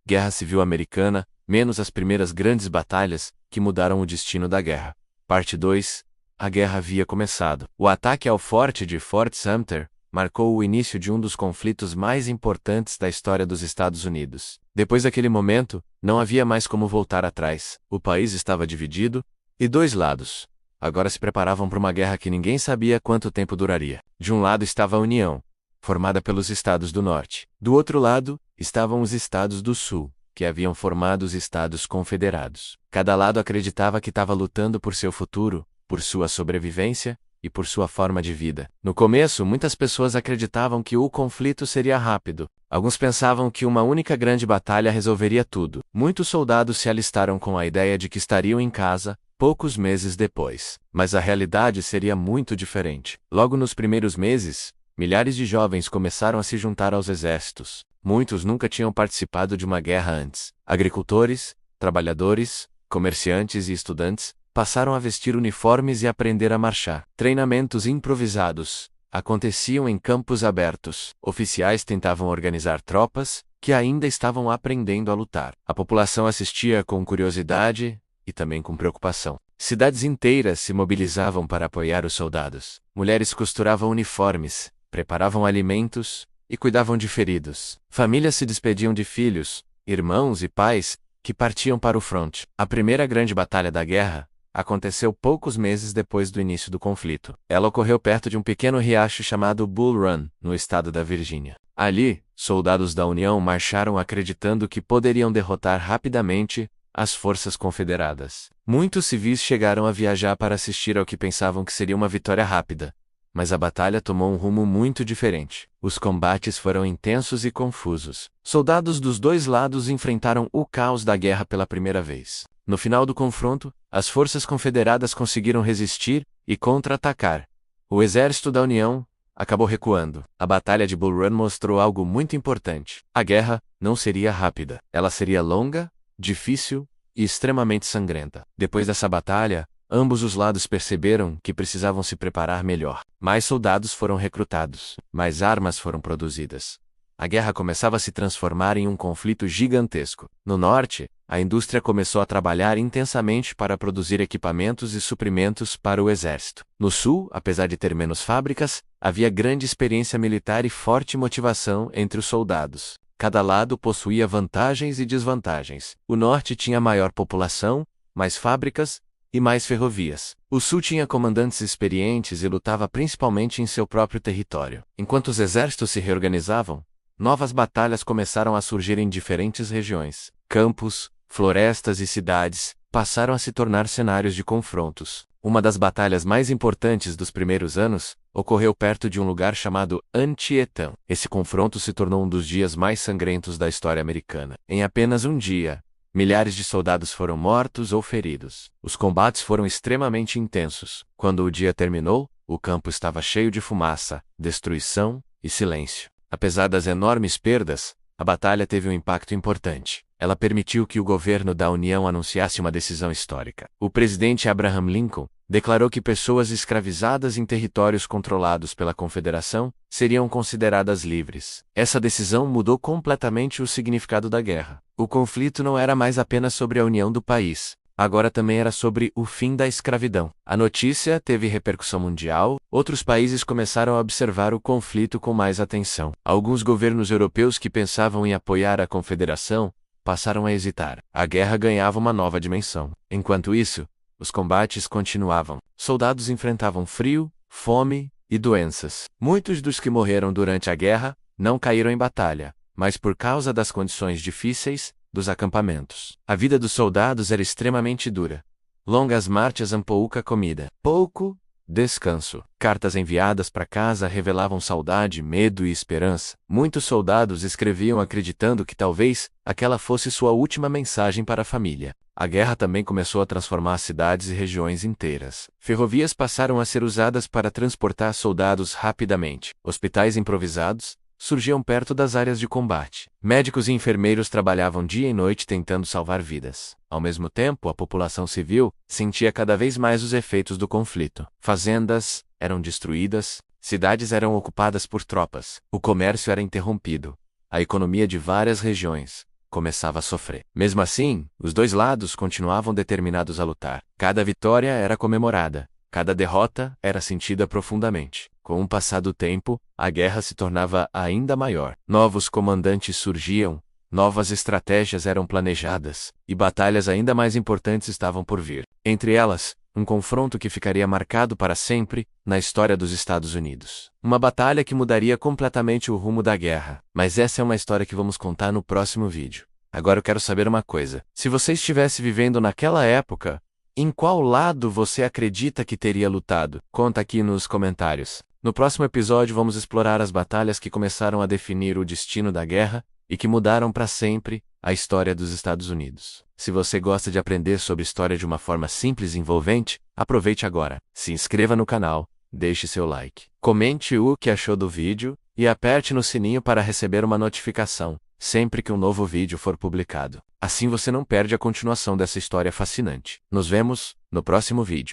Guerra Civil Americana, menos as primeiras grandes batalhas, que mudaram o destino da guerra. Parte 2. A guerra havia começado. O ataque ao forte de Fort Sumter marcou o início de um dos conflitos mais importantes da história dos Estados Unidos. Depois daquele momento, não havia mais como voltar atrás. O país estava dividido, e dois lados agora se preparavam para uma guerra que ninguém sabia quanto tempo duraria. De um lado estava a União, formada pelos Estados do Norte. Do outro lado, estavam os Estados do Sul, que haviam formado os Estados Confederados. Cada lado acreditava que estava lutando por seu futuro, por sua sobrevivência e por sua forma de vida. No começo, muitas pessoas acreditavam que o conflito seria rápido. Alguns pensavam que uma única grande batalha resolveria tudo. Muitos soldados se alistaram com a ideia de que estariam em casa poucos meses depois. Mas a realidade seria muito diferente. Logo nos primeiros meses, milhares de jovens começaram a se juntar aos exércitos. Muitos nunca tinham participado de uma guerra antes. Agricultores, trabalhadores, comerciantes e estudantes passaram a vestir uniformes e aprender a marchar. Treinamentos improvisados aconteciam em campos abertos. Oficiais tentavam organizar tropas que ainda estavam aprendendo a lutar. A população assistia com curiosidade e também com preocupação. Cidades inteiras se mobilizavam para apoiar os soldados. Mulheres costuravam uniformes, preparavam alimentos e cuidavam de feridos. Famílias se despediam de filhos, irmãos e pais que partiam para o fronte. A primeira grande batalha da guerra aconteceu poucos meses depois do início do conflito. Ela ocorreu perto de um pequeno riacho chamado Bull Run, no estado da Virgínia. Ali, soldados da União marcharam acreditando que poderiam derrotar rapidamente as forças confederadas. Muitos civis chegaram a viajar para assistir ao que pensavam que seria uma vitória rápida, mas a batalha tomou um rumo muito diferente. Os combates foram intensos e confusos. Soldados dos dois lados enfrentaram o caos da guerra pela primeira vez. No final do confronto, as forças confederadas conseguiram resistir e contra-atacar. O exército da União acabou recuando. A Batalha de Bull Run mostrou algo muito importante. A guerra não seria rápida. Ela seria longa, difícil e extremamente sangrenta. Depois dessa batalha, ambos os lados perceberam que precisavam se preparar melhor. Mais soldados foram recrutados, mais armas foram produzidas. A guerra começava a se transformar em um conflito gigantesco. No norte, a indústria começou a trabalhar intensamente para produzir equipamentos e suprimentos para o exército. No sul, apesar de ter menos fábricas, havia grande experiência militar e forte motivação entre os soldados. Cada lado possuía vantagens e desvantagens. O norte tinha maior população, mais fábricas e mais ferrovias. O sul tinha comandantes experientes e lutava principalmente em seu próprio território. Enquanto os exércitos se reorganizavam, novas batalhas começaram a surgir em diferentes regiões. Campos, florestas e cidades passaram a se tornar cenários de confrontos. Uma das batalhas mais importantes dos primeiros anos ocorreu perto de um lugar chamado Antietam. Esse confronto se tornou um dos dias mais sangrentos da história americana. Em apenas um dia, milhares de soldados foram mortos ou feridos. Os combates foram extremamente intensos. Quando o dia terminou, o campo estava cheio de fumaça, destruição e silêncio. Apesar das enormes perdas, a batalha teve um impacto importante. Ela permitiu que o governo da União anunciasse uma decisão histórica. O presidente Abraham Lincoln declarou que pessoas escravizadas em territórios controlados pela Confederação seriam consideradas livres. Essa decisão mudou completamente o significado da guerra. O conflito não era mais apenas sobre a união do país. Agora também era sobre o fim da escravidão. A notícia teve repercussão mundial, outros países começaram a observar o conflito com mais atenção. Alguns governos europeus que pensavam em apoiar a Confederação passaram a hesitar. A guerra ganhava uma nova dimensão. Enquanto isso, os combates continuavam. Soldados enfrentavam frio, fome e doenças. Muitos dos que morreram durante a guerra não caíram em batalha, mas por causa das condições difíceis dos acampamentos. A vida dos soldados era extremamente dura. Longas marchas e pouca comida. Pouco descanso. Cartas enviadas para casa revelavam saudade, medo e esperança. Muitos soldados escreviam acreditando que talvez aquela fosse sua última mensagem para a família. A guerra também começou a transformar cidades e regiões inteiras. Ferrovias passaram a ser usadas para transportar soldados rapidamente. Hospitais improvisados surgiam perto das áreas de combate. Médicos e enfermeiros trabalhavam dia e noite tentando salvar vidas. Ao mesmo tempo, a população civil sentia cada vez mais os efeitos do conflito. Fazendas eram destruídas, cidades eram ocupadas por tropas, o comércio era interrompido. A economia de várias regiões começava a sofrer. Mesmo assim, os dois lados continuavam determinados a lutar. Cada vitória era comemorada, cada derrota era sentida profundamente. Com o passar do tempo, a guerra se tornava ainda maior. Novos comandantes surgiam, novas estratégias eram planejadas, e batalhas ainda mais importantes estavam por vir. Entre elas, um confronto que ficaria marcado para sempre na história dos Estados Unidos. Uma batalha que mudaria completamente o rumo da guerra. Mas essa é uma história que vamos contar no próximo vídeo. Agora eu quero saber uma coisa. Se você estivesse vivendo naquela época, em qual lado você acredita que teria lutado? Conta aqui nos comentários. No próximo episódio vamos explorar as batalhas que começaram a definir o destino da guerra e que mudaram para sempre a história dos Estados Unidos. Se você gosta de aprender sobre história de uma forma simples e envolvente, aproveite agora. Se inscreva no canal, deixe seu like, comente o que achou do vídeo e aperte no sininho para receber uma notificação sempre que um novo vídeo for publicado. Assim você não perde a continuação dessa história fascinante. Nos vemos no próximo vídeo.